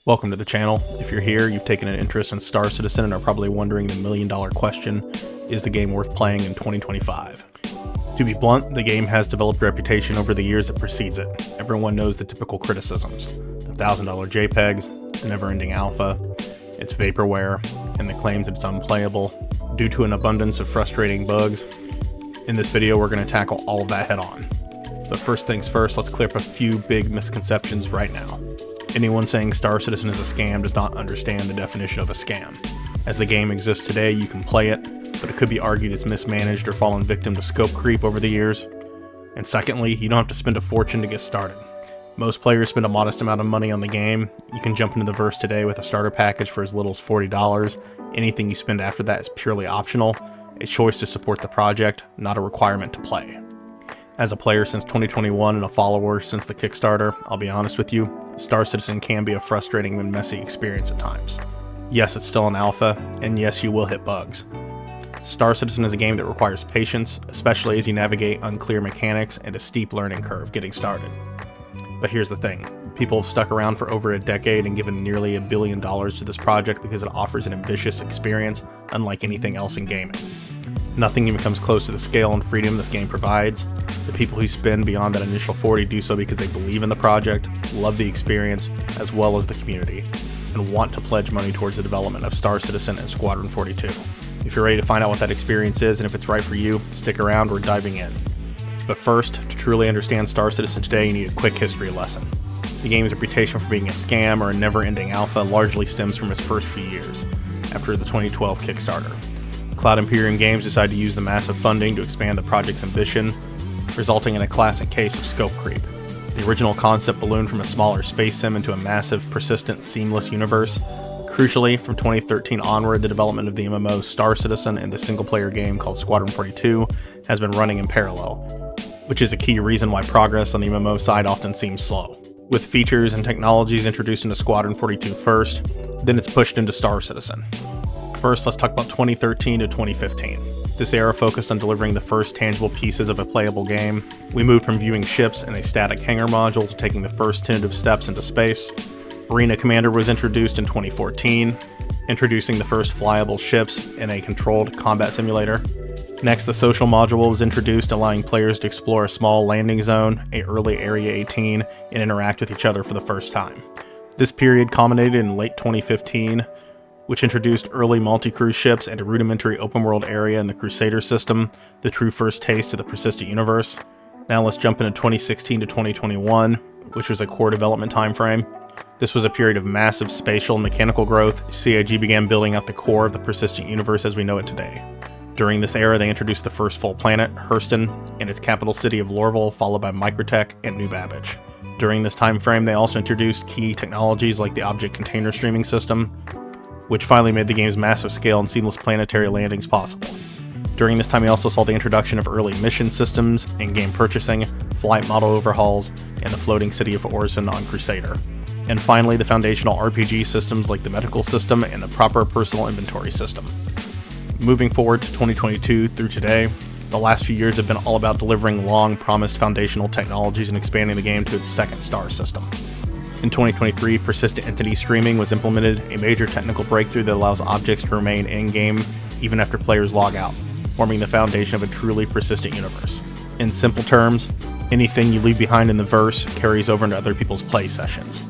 Welcome to the channel. If you're here, you've taken an interest in Star Citizen and are probably wondering the million-dollar question, is the game worth playing in 2025? To be blunt, the game has developed a reputation over the years that precedes it. Everyone knows the typical criticisms: the $1,000 JPEGs, the never-ending alpha, its vaporware, and the claims that it's unplayable due to an abundance of frustrating bugs. In this video, we're going to tackle all of that head-on. But first things first, let's clear up a few big misconceptions right now. Anyone saying Star Citizen is a scam does not understand the definition of a scam. As the game exists today, you can play it, but it could be argued it's mismanaged or fallen victim to scope creep over the years. And secondly, you don't have to spend a fortune to get started. Most players spend a modest amount of money on the game. You can jump into the verse today with a starter package for as little as $40. Anything you spend after that is purely optional, a choice to support the project, not a requirement to play. As a player since 2021 and a follower since the Kickstarter, I'll be honest with you, Star Citizen can be a frustrating and messy experience at times. Yes, it's still an alpha, and yes, you will hit bugs. Star Citizen is a game that requires patience, especially as you navigate unclear mechanics and a steep learning curve getting started. But here's the thing, people have stuck around for over a decade and given nearly $1 billion to this project because it offers an ambitious experience unlike anything else in gaming. Nothing even comes close to the scale and freedom this game provides. The people who spend beyond that initial 40 do so because they believe in the project, love the experience, as well as the community, and want to pledge money towards the development of Star Citizen and Squadron 42. If you're ready to find out what that experience is and if it's right for you, stick around, we're diving in. But first, to truly understand Star Citizen today, you need a quick history lesson. The game's reputation for being a scam or a never-ending alpha largely stems from its first few years, after the 2012 Kickstarter. Cloud Imperium Games decided to use the massive funding to expand the project's ambition, resulting in a classic case of scope creep. The original concept ballooned from a smaller space sim into a massive, persistent, seamless universe. Crucially, from 2013 onward, the development of the MMO Star Citizen and the single-player game called Squadron 42 has been running in parallel, which is a key reason why progress on the MMO side often seems slow. With features and technologies introduced into Squadron 42 first, then it's pushed into Star Citizen. First, let's talk about 2013 to 2015. This era focused on delivering the first tangible pieces of a playable game. We moved from viewing ships in a static hangar module to taking the first tentative steps into space. Arena Commander was introduced in 2014, introducing the first flyable ships in a controlled combat simulator. Next, the social module was introduced, allowing players to explore a small landing zone, an early Area 18, and interact with each other for the first time. This period culminated in late 2015, which introduced early multi-crew ships and a rudimentary open-world area in the Crusader system, the true first taste of the persistent universe. Now let's jump into 2016 to 2021, which was a core development timeframe. This was a period of massive spatial and mechanical growth. CIG began building out the core of the persistent universe as we know it today. During this era, they introduced the first full planet, Hurston, and its capital city of Lorville, followed by Microtech and New Babbage. During this time frame, they also introduced key technologies like the object container streaming system, which finally made the game's massive scale and seamless planetary landings possible. During this time, we also saw the introduction of early mission systems, in-game purchasing, flight model overhauls, and the floating city of Orson on Crusader. And finally, the foundational RPG systems like the medical system and the proper personal inventory system. Moving forward to 2022 through today, the last few years have been all about delivering long-promised foundational technologies and expanding the game to its second star system. In 2023, persistent entity streaming was implemented, a major technical breakthrough that allows objects to remain in-game even after players log out, forming the foundation of a truly persistent universe. In simple terms, anything you leave behind in the verse carries over into other people's play sessions.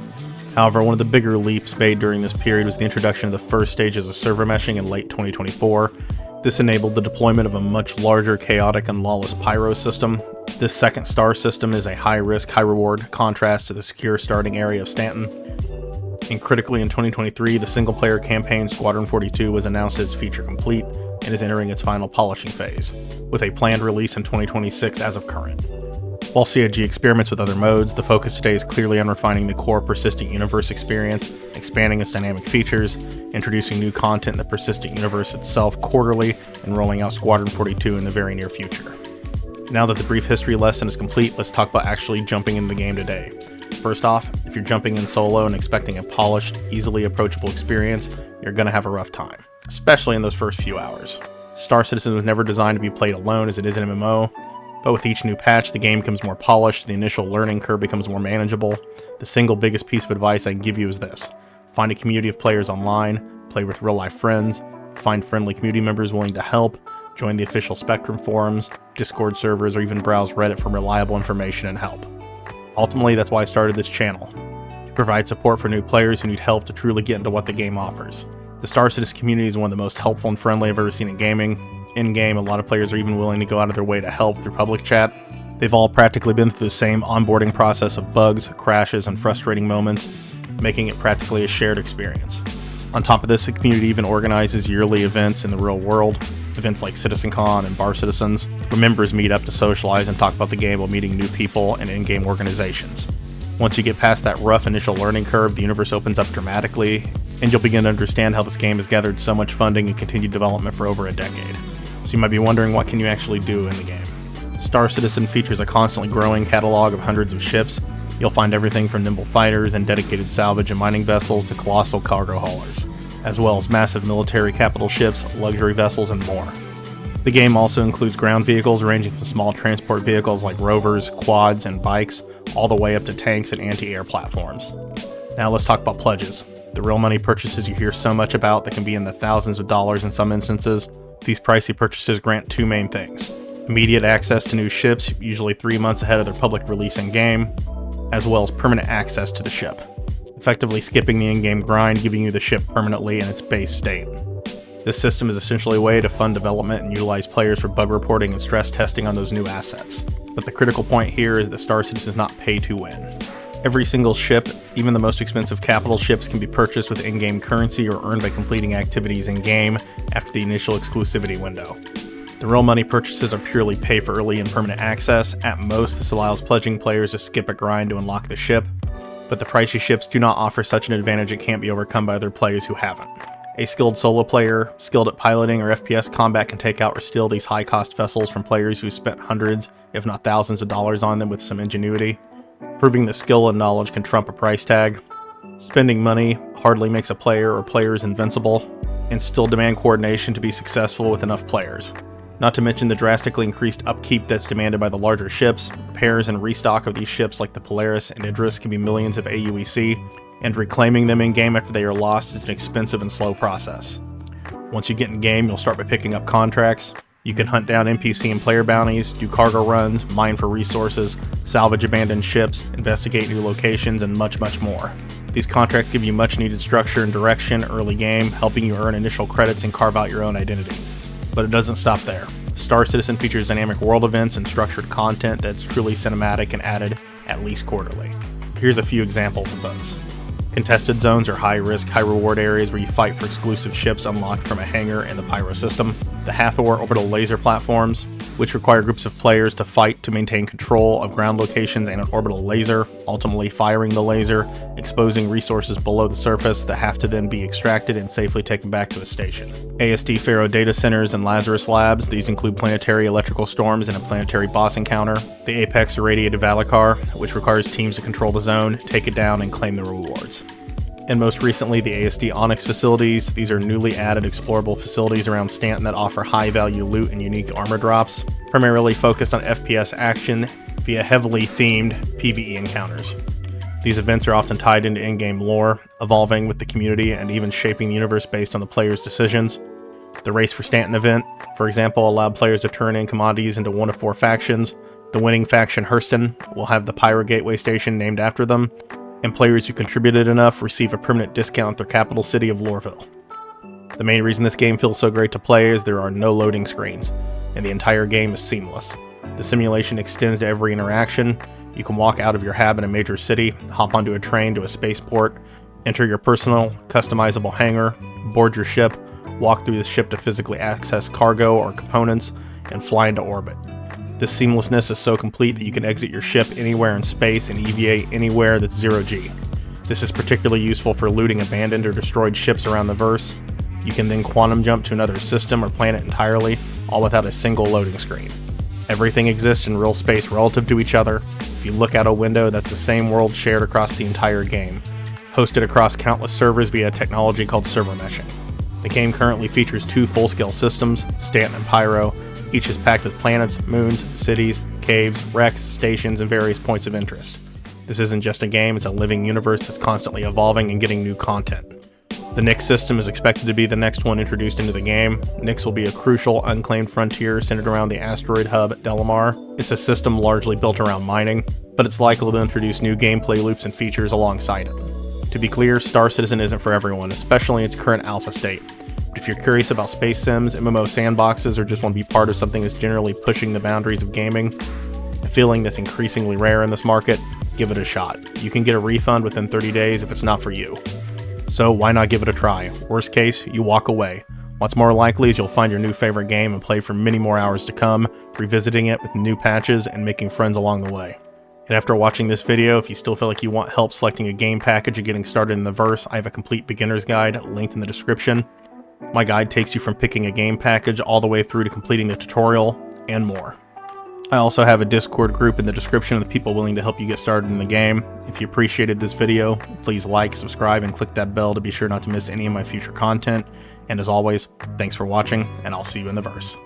However, one of the bigger leaps made during this period was the introduction of the first stages of server meshing in late 2024. This enabled the deployment of a much larger, chaotic, and lawless Pyro system. This second star system is a high-risk, high-reward contrast to the secure starting area of Stanton. And critically, in 2023, the single-player campaign Squadron 42 was announced as feature complete and is entering its final polishing phase, with a planned release in 2026 as of current. While CIG experiments with other modes, the focus today is clearly on refining the core persistent universe experience, expanding its dynamic features, introducing new content in the persistent universe itself quarterly, and rolling out Squadron 42 in the very near future. Now that the brief history lesson is complete, let's talk about actually jumping into the game today. First off, if you're jumping in solo and expecting a polished, easily approachable experience, you're going to have a rough time, especially in those first few hours. Star Citizen was never designed to be played alone as it is an MMO, but with each new patch, the game becomes more polished, the initial learning curve becomes more manageable. The single biggest piece of advice I can give you is this: find a community of players online, play with real-life friends, find friendly community members willing to help, join the official Spectrum forums, Discord servers, or even browse Reddit for reliable information and help. Ultimately, that's why I started this channel, to provide support for new players who need help to truly get into what the game offers. The Star Citizen community is one of the most helpful and friendly I've ever seen in gaming. In-game, a lot of players are even willing to go out of their way to help through public chat. They've all practically been through the same onboarding process of bugs, crashes, and frustrating moments, making it practically a shared experience. On top of this, the community even organizes yearly events in the real world, events like CitizenCon and Bar Citizens, where members meet up to socialize and talk about the game while meeting new people and in-game organizations. Once you get past that rough initial learning curve, the universe opens up dramatically, and you'll begin to understand how this game has gathered so much funding and continued development for over a decade. So you might be wondering, what can you actually do in the game? Star Citizen features a constantly growing catalog of hundreds of ships. You'll find everything from nimble fighters and dedicated salvage and mining vessels to colossal cargo haulers, as well as massive military capital ships, luxury vessels, and more. The game also includes ground vehicles ranging from small transport vehicles like rovers, quads, and bikes, all the way up to tanks and anti-air platforms. Now let's talk about pledges. The real money purchases you hear so much about that can be in the thousands of dollars in some instances. These pricey purchases grant two main things: immediate access to new ships, usually 3 months ahead of their public release in-game, as well as permanent access to the ship, effectively skipping the in-game grind, giving you the ship permanently in its base state. This system is essentially a way to fund development and utilize players for bug reporting and stress testing on those new assets. But the critical point here is that Star Citizen is not pay to win. Every single ship, even the most expensive capital ships, can be purchased with in-game currency or earned by completing activities in-game after the initial exclusivity window. The real money purchases are purely pay for early and permanent access. At most, this allows pledging players to skip a grind to unlock the ship, but the pricey ships do not offer such an advantage it can't be overcome by other players who haven't. A skilled solo player, skilled at piloting or FPS combat, can take out or steal these high-cost vessels from players who spent hundreds, if not thousands of dollars on them with some ingenuity. Proving that skill and knowledge can trump a price tag. Spending money hardly makes a player or players invincible, and still demand coordination to be successful with enough players. Not to mention the drastically increased upkeep that's demanded by the larger ships. Repairs and restock of these ships like the Polaris and Idris can be millions of aUEC, and reclaiming them in-game after they are lost is an expensive and slow process. Once you get in-game, you'll start by picking up contracts. You can hunt down NPC and player bounties, do cargo runs, mine for resources, salvage abandoned ships, investigate new locations, and much, much more. These contracts give you much needed structure and direction early game, helping you earn initial credits and carve out your own identity. But it doesn't stop there. Star Citizen features dynamic world events and structured content that's truly cinematic and added at least quarterly. Here's a few examples of those. Contested zones are high-risk, high-reward areas where you fight for exclusive ships unlocked from a hangar in the Pyro system. The Hathor orbital laser platforms, which require groups of players to fight to maintain control of ground locations and an orbital laser, ultimately firing the laser, exposing resources below the surface that have to then be extracted and safely taken back to a station. ASD Pharaoh data centers and Lazarus labs, these include planetary electrical storms and a planetary boss encounter. The Apex irradiated Valakar, which requires teams to control the zone, take it down, and claim the rewards. And most recently, the ASD Onyx facilities. These are newly added explorable facilities around Stanton that offer high-value loot and unique armor drops, primarily focused on FPS action via heavily themed PvE encounters. These events are often tied into in-game lore, evolving with the community and even shaping the universe based on the player's decisions. The Race for Stanton event, for example, allowed players to turn in commodities into 1 of 4 factions. The winning faction, Hurston, will have the Pyro Gateway Station named after them, and players who contributed enough receive a permanent discount at their capital city of Lorville. The main reason this game feels so great to play is there are no loading screens, and the entire game is seamless. The simulation extends to every interaction. You can walk out of your hab in a major city, hop onto a train to a spaceport, enter your personal, customizable hangar, board your ship, walk through the ship to physically access cargo or components, and fly into orbit. This seamlessness is so complete that you can exit your ship anywhere in space and EVA anywhere that's 0G. This is particularly useful for looting abandoned or destroyed ships around the verse. You can then quantum jump to another system or planet entirely, all without a single loading screen. Everything exists in real space relative to each other. If you look out a window, that's the same world shared across the entire game, hosted across countless servers via a technology called server meshing. The game currently features 2 full-scale systems, Stanton and Pyro. Each is packed with planets, moons, cities, caves, wrecks, stations, and various points of interest. This isn't just a game, it's a living universe that's constantly evolving and getting new content. The Nyx system is expected to be the next one introduced into the game. Nyx will be a crucial, unclaimed frontier centered around the asteroid hub Delamar. It's a system largely built around mining, but it's likely to introduce new gameplay loops and features alongside it. To be clear, Star Citizen isn't for everyone, especially in its current alpha state. But if you're curious about space sims, MMO sandboxes, or just want to be part of something that's generally pushing the boundaries of gaming, a feeling that's increasingly rare in this market, give it a shot. You can get a refund within 30 days if it's not for you. So why not give it a try? Worst case, you walk away. What's more likely is you'll find your new favorite game and play for many more hours to come, revisiting it with new patches and making friends along the way. And after watching this video, if you still feel like you want help selecting a game package and getting started in the verse, I have a complete beginner's guide linked in the description. My guide takes you from picking a game package all the way through to completing the tutorial and more. I also have a Discord group in the description of the people willing to help you get started in the game. If you appreciated this video, please like, subscribe, and click that bell to be sure not to miss any of my future content. And as always, thanks for watching, and I'll see you in the verse.